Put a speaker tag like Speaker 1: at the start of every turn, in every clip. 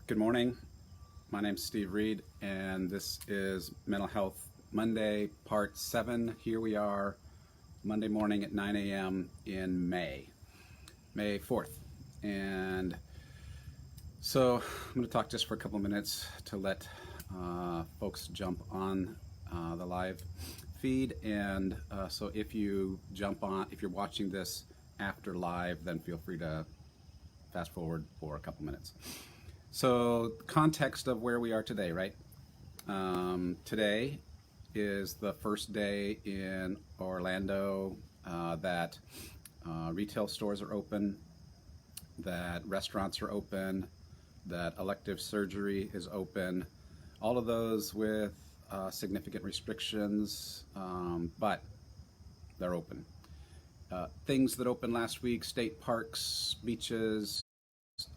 Speaker 1: Good morning. My name's Steve Reed, and this is Mental Health Monday, Part 7. Here we are, Monday morning at 9 a.m. in May 4th. And so I'm going to talk just for a couple minutes to let folks jump on the live feed. And so if you jump on, if you're watching this after live, then feel free to fast forward for a couple minutes. So, the context of where we are today, right? Today is the first day in Orlando that retail stores are open, that restaurants are open, that elective surgery is open. All of those with significant restrictions, but they're open. Things that opened last week, state parks, beaches,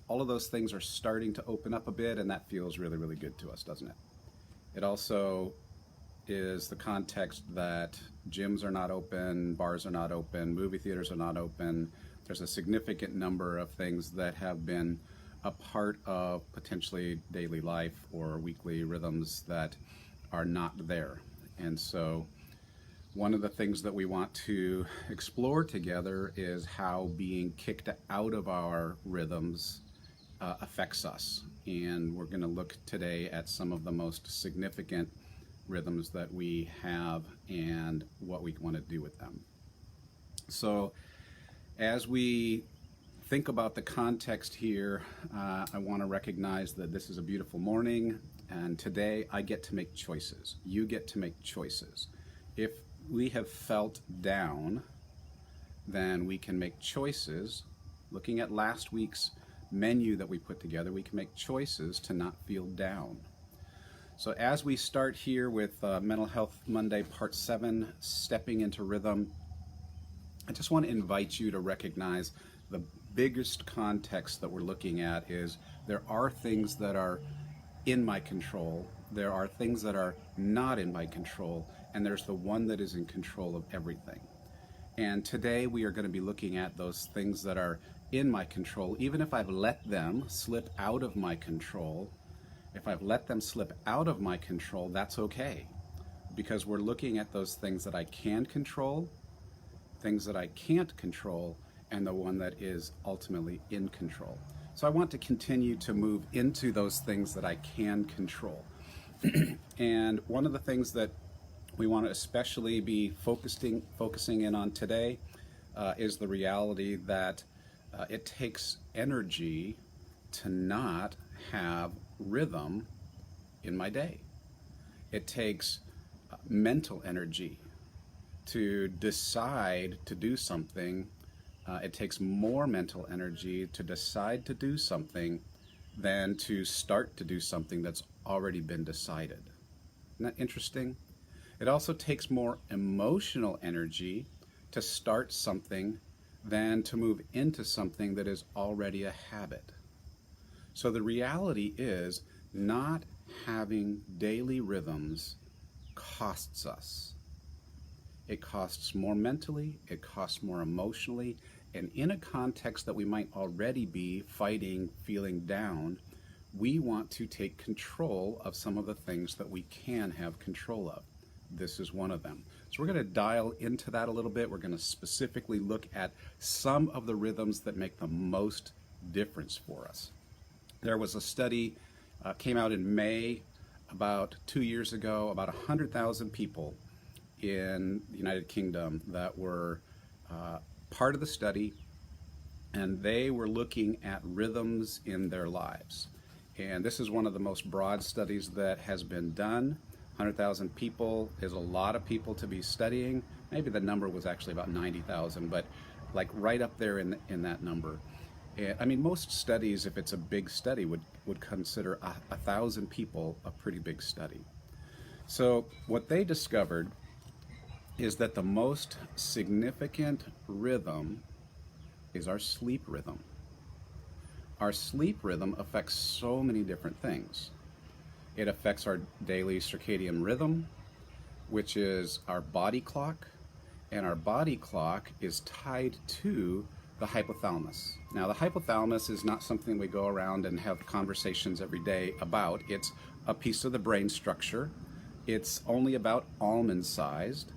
Speaker 1: all of those things are starting to open up a bit, and that feels really, really good to us, doesn't it? It also is the context that gyms are not open, bars are not open, movie theaters are not open. There's a significant number of things that have been a part of potentially daily life or weekly rhythms that are not there. And so one of the things that we want to explore together is how being kicked out of our rhythms affects us. And we're going to look today at some of the most significant rhythms that we have and what we want to do with them. So as we think about the context here, I want to recognize that this is a beautiful morning, and today I get to make choices. You get to make choices. If we have felt down, then we can make choices. Looking at last week's menu that we put together, we can make choices to not feel down. So as we start here with Mental Health Monday, Part 7, Stepping into Rhythm, I just want to invite you to recognize the biggest context that we're looking at is there are things that are in my control, there are things that are not in my control, and there's the one that is in control of everything. And today we are going to be looking at those things that are in my control, even if I've let them slip out of my control. If I've let them slip out of my control, that's okay, because we're looking at those things that I can control, things that I can't control, and the one that is ultimately in control. So I want to continue to move into those things that I can control. And one of the things that we want to especially be focusing in on today is the reality that it takes energy to not have rhythm in my day. It takes mental energy to decide to do something. It takes more mental energy to decide to do something than to start to do something that's already been decided. Isn't that interesting? It also takes more emotional energy to start something than to move into something that is already a habit. So the reality is, not having daily rhythms costs us. It costs more mentally, it costs more emotionally, and in a context that we might already be fighting, feeling down, we want to take control of some of the things that we can have control of. This is one of them. So we're going to dial into that a little bit. We're going to specifically look at some of the rhythms that make the most difference for us. There was a study came out in May about 2 years ago, about 100,000 people in the United Kingdom that were part of the study, and they were looking at rhythms in their lives. And this is one of the most broad studies that has been done. 100,000 people is a lot of people to be studying. Maybe the number was actually about 90,000, but like right up there in that number. And, I mean, most studies, if it's a big study, would consider 1,000 people a pretty big study. So what they discovered is that the most significant rhythm is our sleep rhythm. Our sleep rhythm affects so many different things. It affects our daily circadian rhythm, which is our body clock, and our body clock is tied to the hypothalamus. Now, the hypothalamus is not something we go around and have conversations every day about. It's a piece of the brain structure. It's only about almond-sized,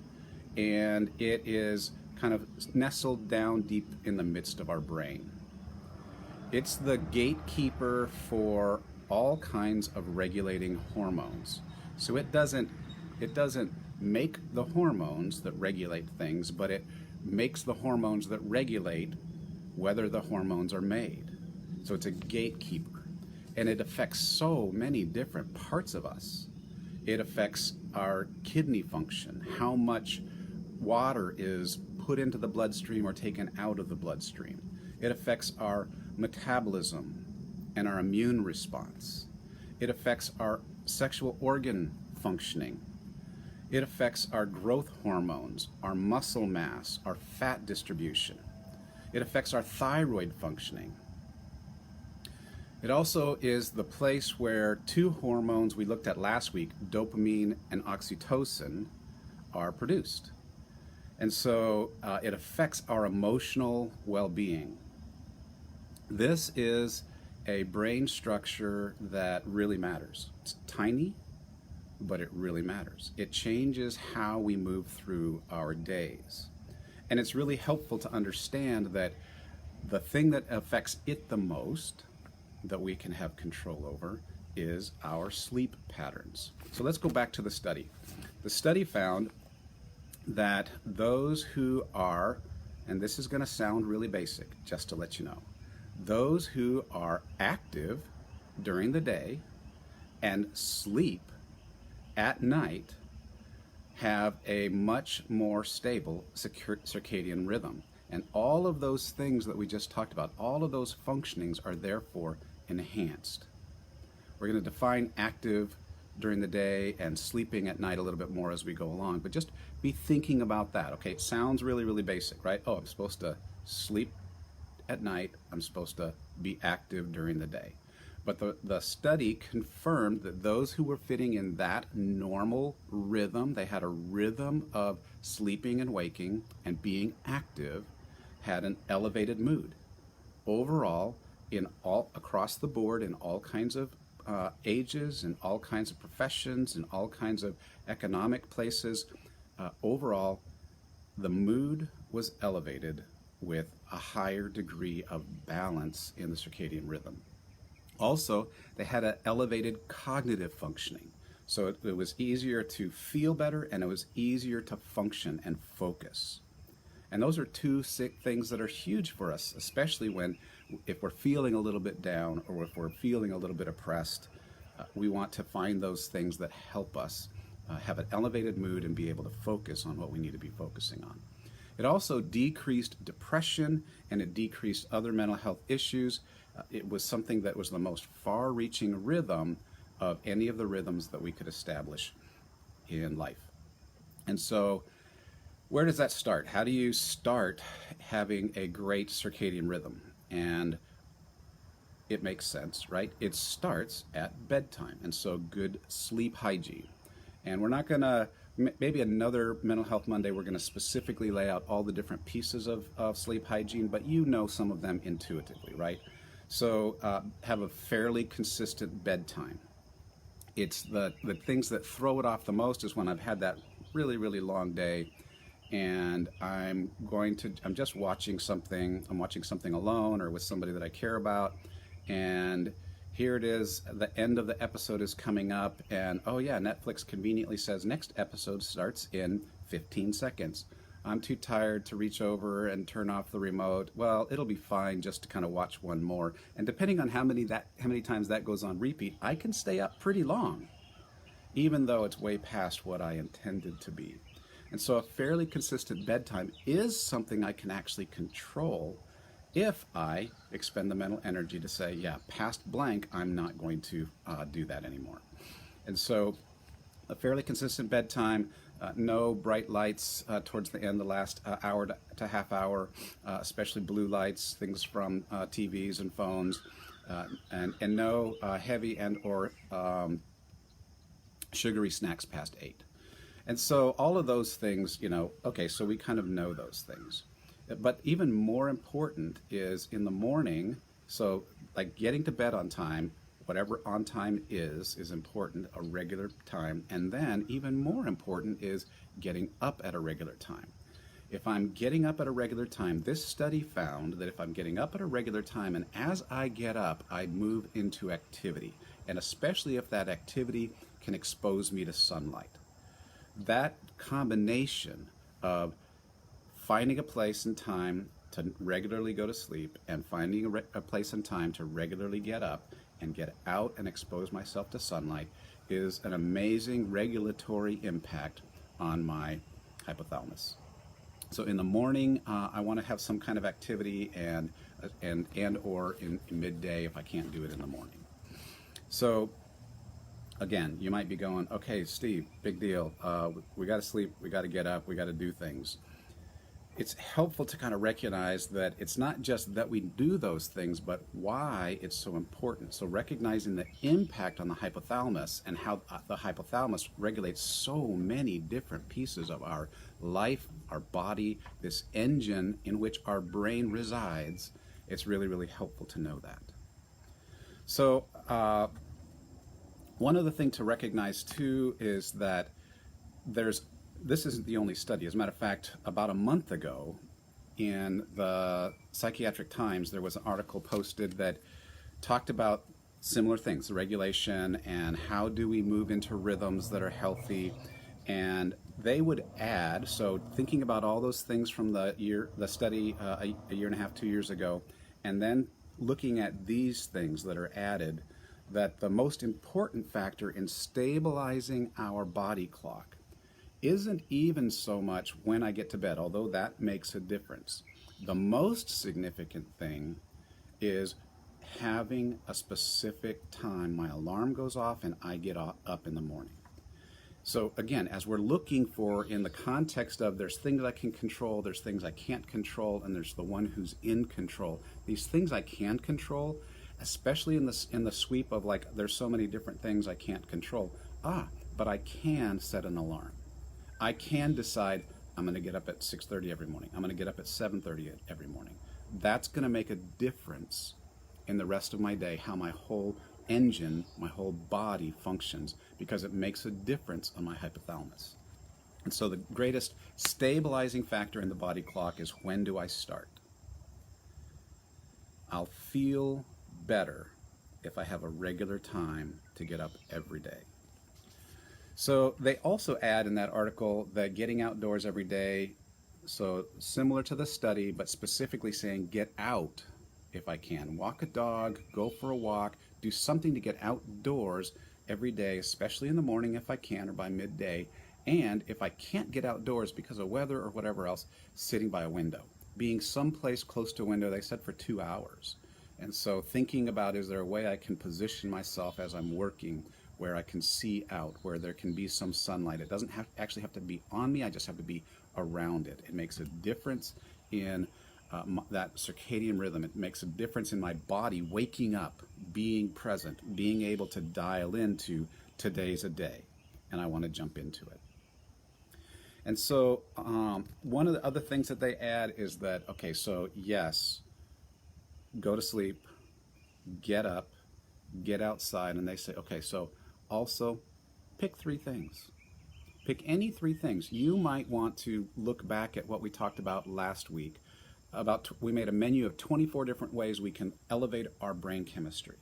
Speaker 1: and it is kind of nestled down deep in the midst of our brain. It's the gatekeeper for all kinds of regulating hormones. So it doesn't make the hormones that regulate things, but it makes the hormones that regulate whether the hormones are made. So it's a gatekeeper, and it affects so many different parts of us. It affects our kidney function, how much water is put into the bloodstream or taken out of the bloodstream. It affects our metabolism and our immune response. It affects our sexual organ functioning. It affects our growth hormones, our muscle mass, our fat distribution. It affects our thyroid functioning. It also is the place where two hormones we looked at last week, dopamine and oxytocin, are produced. And so it affects our emotional well-being. This is a brain structure that really matters. It's tiny, but it really matters. It changes how we move through our days. And it's really helpful to understand that the thing that affects it the most, that we can have control over, is our sleep patterns. So let's go back to the study. The study found that those who are, and this is going to sound really basic, just to let you know, those who are active during the day and sleep at night have a much more stable circadian rhythm. And all of those things that we just talked about, all of those functionings are therefore enhanced. We're going to define active during the day and sleeping at night a little bit more as we go along, but just be thinking about that. Okay, it sounds really, really basic, right? Oh, I'm supposed to sleep at night. I'm supposed to be active during the day. But the study confirmed that those who were fitting in that normal rhythm, they had a rhythm of sleeping and waking and being active, had an elevated mood. Overall, in all across the board, in all kinds of ages, in all kinds of professions, in all kinds of economic places, overall, the mood was elevated with a higher degree of balance in the circadian rhythm. Also, they had an elevated cognitive functioning. So it was easier to feel better, and it was easier to function and focus. And those are two things that are huge for us, especially if we're feeling a little bit down or if we're feeling a little bit oppressed. We want to find those things that help us have an elevated mood and be able to focus on what we need to be focusing on. It also decreased depression, and it decreased other mental health issues. It was something that was the most far-reaching rhythm of any of the rhythms that we could establish in life. And so, where does that start? How do you start having a great circadian rhythm? And it makes sense, right? It starts at bedtime, and so good sleep hygiene. And we're not going to, maybe another Mental Health Monday, we're going to specifically lay out all the different pieces of sleep hygiene, but you know some of them intuitively, right? So have a fairly consistent bedtime. It's the things that throw it off the most is when I've had that really, really long day and I'm just watching something, I'm watching something alone or with somebody that I care about, and here it is, the end of the episode is coming up, and oh yeah, Netflix conveniently says next episode starts in 15 seconds. I'm too tired to reach over and turn off the remote. Well, it'll be fine just to kind of watch one more. And depending on how many times that goes on repeat, I can stay up pretty long, even though it's way past what I intended to be. And so a fairly consistent bedtime is something I can actually control if I expend the mental energy to say, yeah, past blank, I'm not going to do that anymore. And so a fairly consistent bedtime, no bright lights towards the end, the last hour to half hour, especially blue lights, things from TVs and phones, and no heavy and or sugary snacks past 8. And so all of those things, okay, so we kind of know those things. But even more important is in the morning, so like getting to bed on time, whatever on time is important, a regular time. And then even more important is getting up at a regular time. If I'm getting up at a regular time, this study found that if I'm getting up at a regular time and as I get up, I move into activity, and especially if that activity can expose me to sunlight. That combination of finding a place and time to regularly go to sleep and finding a place and time to regularly get up and get out and expose myself to sunlight is an amazing regulatory impact on my hypothalamus. So in the morning, I want to have some kind of activity and or in midday if I can't do it in the morning. So again, you might be going, okay, Steve, big deal. We got to sleep, we got to get up, we got to do things. It's helpful to kind of recognize that it's not just that we do those things, but why it's so important. So recognizing the impact on the hypothalamus and how the hypothalamus regulates so many different pieces of our life, our body, this engine in which our brain resides, it's really, really helpful to know that. So one other thing to recognize too is that this isn't the only study. As a matter of fact, about a month ago in the Psychiatric Times, there was an article posted that talked about similar things, the regulation and how do we move into rhythms that are healthy. And they would add, so thinking about all those things from the study a year and a half, 2 years ago, and then looking at these things that are added, that the most important factor in stabilizing our body clock isn't even so much when I get to bed, although that makes a difference. The most significant thing is having a specific time my alarm goes off and I get up in the morning. So again, as we're looking for in the context of there's things I can control, there's things I can't control, and there's the one who's in control. These things I can control, especially in the sweep of like there's so many different things I can't control. But I can set an alarm. I can decide I'm going to get up at 6:30 every morning. I'm going to get up at 7:30 every morning. That's going to make a difference in the rest of my day, how my whole engine, my whole body functions, because it makes a difference on my hypothalamus. And so the greatest stabilizing factor in the body clock is when do I start? I'll feel better if I have a regular time to get up every day. So they also add in that article that getting outdoors every day, so similar to the study, but specifically saying get out if I can. Walk a dog, go for a walk, do something to get outdoors every day, especially in the morning if I can or by midday. And if I can't get outdoors because of weather or whatever else, sitting by a window. Being someplace close to a window, they said for 2 hours. And so thinking about, is there a way I can position myself as I'm working where I can see out, where there can be some sunlight. It doesn't actually have to be on me, I just have to be around it. It makes a difference in that circadian rhythm. It makes a difference in my body waking up, being present, being able to dial into today's a day, and I want to jump into it. And so one of the other things that they add is that, okay, so yes, go to sleep, get up, get outside, and they say, okay, so also pick 3 things. Pick any 3 things. You might want to look back at what we talked about last week. We made a menu of 24 different ways we can elevate our brain chemistry.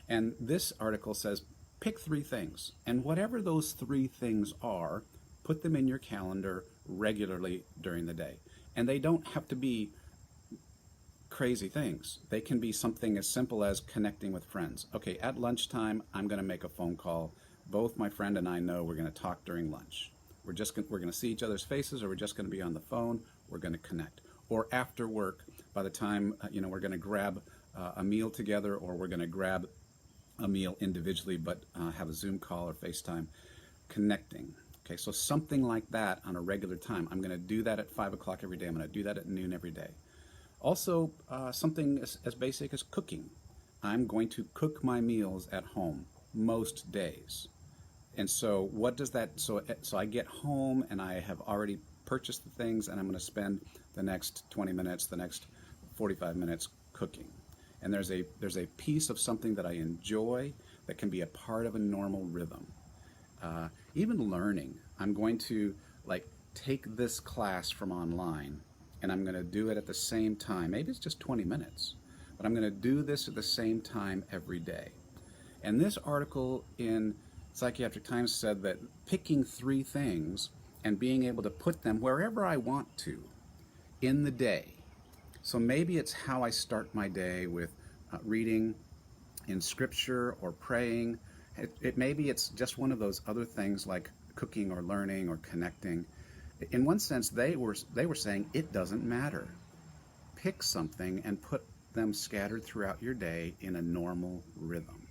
Speaker 1: And this article says, pick 3 things. And whatever those 3 things are, put them in your calendar regularly during the day. And they don't have to be crazy things. They can be something as simple as connecting with friends. Okay, at lunchtime, I'm going to make a phone call. Both my friend and I know we're going to talk during lunch. We're going to see each other's faces, or we're just going to be on the phone. We're going to connect. Or after work, by the time we're going to grab a meal together, or we're going to grab a meal individually, but have a Zoom call or FaceTime, connecting. Okay, so something like that on a regular time. I'm going to do that at 5 o'clock every day. I'm going to do that at noon every day. Also, something as basic as cooking. I'm going to cook my meals at home most days. And so what does that, so I get home and I have already purchased the things, and I'm going to spend the next 20 minutes, the next 45 minutes cooking. And there's a piece of something that I enjoy that can be a part of a normal rhythm. Even learning, I'm going to like take this class from online and I'm going to do it at the same time. Maybe it's just 20 minutes, but I'm going to do this at the same time every day. And this article in Psychiatric Times said that picking 3 things and being able to put them wherever I want to in the day. So maybe it's how I start my day with reading in scripture or praying. Maybe it's just one of those other things like cooking or learning or connecting. In one sense, they were saying it doesn't matter. Pick something and put them scattered throughout your day in a normal rhythm.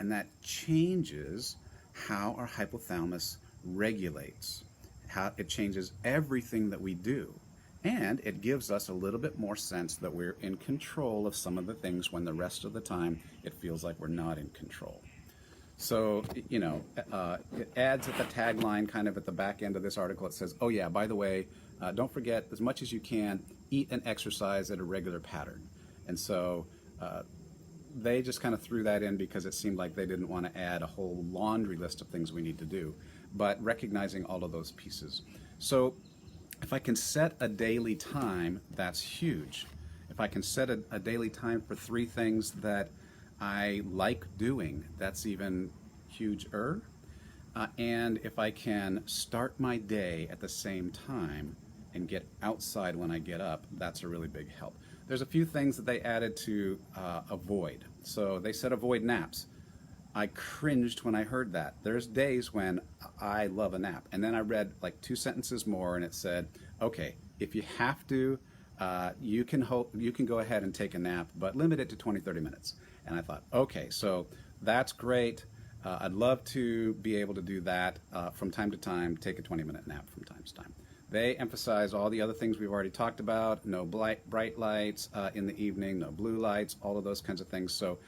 Speaker 1: And that changes how our hypothalamus regulates, how it changes everything that we do. And it gives us a little bit more sense that we're in control of some of the things when the rest of the time it feels like we're not in control. So, you know, it adds at the tagline kind of at the back end of this article. It says, oh yeah, by the way, don't forget, as much as you can, eat and exercise at a regular pattern. And so they just kind of threw that in because it seemed like they didn't want to add a whole laundry list of things we need to do, but recognizing all of those pieces. So if I can set a daily time, that's huge. If I can set a daily time for 3 things that I like doing, that's even huger. And if I can start my day at the same time and get outside when I get up, that's a really big help. There's a few things that they added to avoid. So they said avoid naps. I cringed when I heard that. There's days when I love a nap. And then I read like 2 sentences more and it said, okay, if you have to, you can go ahead and take a nap, but limit it to 20, 30 minutes. And I thought, okay, so that's great. I'd love to be able to do that from time to time, take a 20-minute nap from time to time. They emphasize all the other things we've already talked about, no bright lights in the evening, no blue lights, all of those kinds of things. So,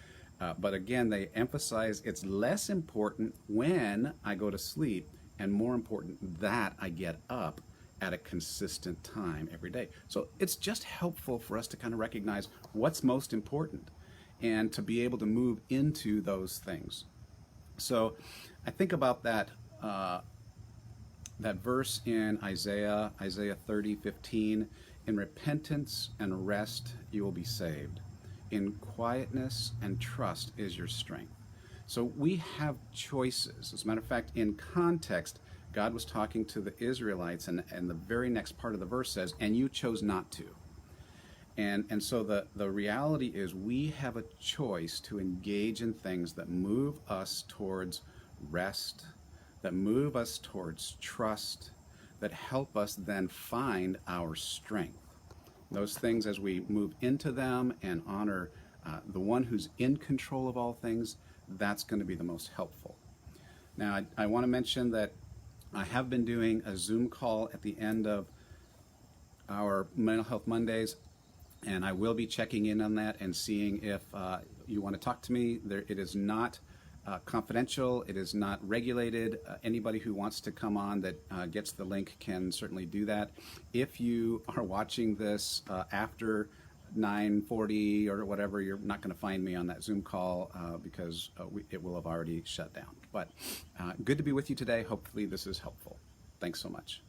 Speaker 1: but again, they emphasize it's less important when I go to sleep and more important that I get up at a consistent time every day. So it's just helpful for us to kind of recognize what's most important and to be able to move into those things. So I think about that that verse in Isaiah 30:15, in repentance and rest you will be saved. In quietness and trust is your strength. So we have choices. As a matter of fact, in context, God was talking to the Israelites, and the very next part of the verse says, and you chose not to. And so the reality is we have a choice to engage in things that move us towards rest, that move us towards trust, that help us then find our strength. Those things, as we move into them and honor the one who's in control of all things, that's going to be the most helpful. Now, I want to mention that I have been doing a Zoom call at the end of our Mental Health Mondays, and I will be checking in on that and seeing if you want to talk to me. It is not confidential. It is not regulated. Anybody who wants to come on that gets the link can certainly do that. If you are watching this after 9:40 or whatever, you're not going to find me on that Zoom call because it will have already shut down. But good to be with you today. Hopefully this is helpful. Thanks so much.